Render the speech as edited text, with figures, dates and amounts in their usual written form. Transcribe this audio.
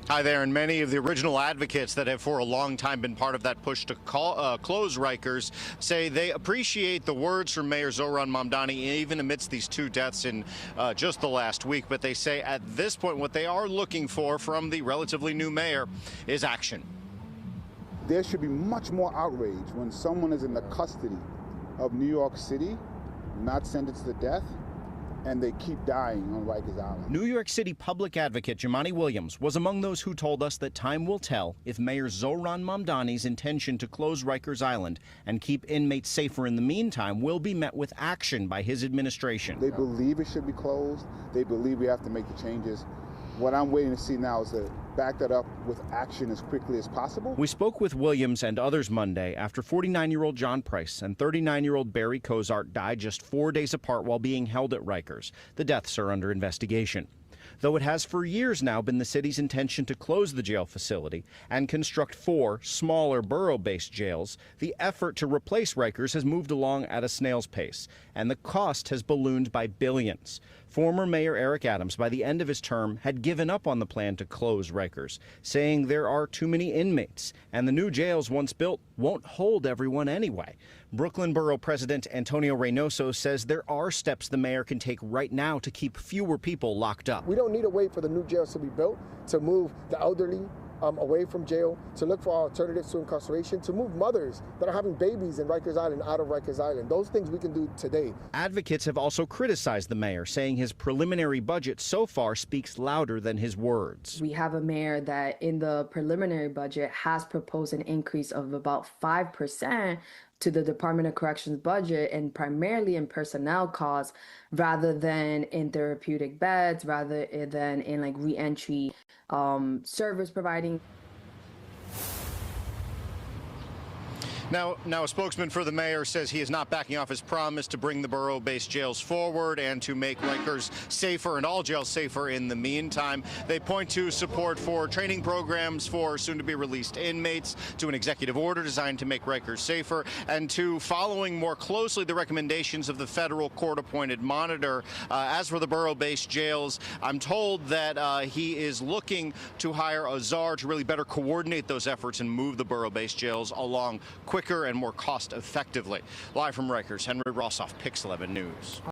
Hi there, and many of the original advocates that have for a long time been part of that push to close Rikers say they appreciate the words from Mayor Zohran Mamdani even amidst these two deaths in just the last week. But they say at this point what they are looking for from the relatively new mayor is action. There should be much more outrage when someone is in the custody of New York City, not sentenced to death, and they keep dying on Rikers Island. New York City public advocate Jumaane Williams was among those who told us that time will tell if Mayor Zohran Mamdani's intention to close Rikers Island and keep inmates safer in the meantime will be met with action by his administration. They believe it should be closed. They believe we have to make the changes. What I'm waiting to see now is to back that up with action as quickly as possible. We spoke with Williams and others Monday after 49-year-old John Price and 39-year-old Barry Cozart died just 4 days apart while being held at Rikers. The deaths are under investigation. Though it has for years now been the city's intention to close the jail facility and construct 4 smaller borough-based jails, the effort to replace Rikers has moved along at a snail's pace, and the cost has ballooned by billions. Former Mayor Eric Adams, by the end of his term, had given up on the plan to close Rikers, saying there are too many inmates, and the new jails once built won't hold everyone anyway. Brooklyn Borough President Antonio Reynoso says there are steps the mayor can take right now to keep fewer people locked up. We don't need to wait for the new jails to be built to move the elderly away from jail, to look for alternatives to incarceration, to move mothers that are having babies in Rikers Island out of Rikers Island. Those things we can do today. Advocates have also criticized the mayor, saying his preliminary budget so far speaks louder than his words. We have a mayor that in the preliminary budget has proposed an increase of about 5% to the Department of Corrections budget, and primarily in personnel costs rather than in therapeutic beds, rather than in like reentry service providing. Now, a spokesman for the mayor says he is not backing off his promise to bring the borough-based jails forward and to make Rikers safer and all jails safer in the meantime. They point to support for training programs for soon-to-be-released inmates, to an executive order designed to make Rikers safer, and to following more closely the recommendations of the federal court-appointed monitor. As for the borough-based jails, I'm told that he is looking to hire a czar to really better coordinate those efforts and move the borough-based jails along quicker and more cost-effectively. Live from Rikers, Henry Rossoff, Pix 11 News.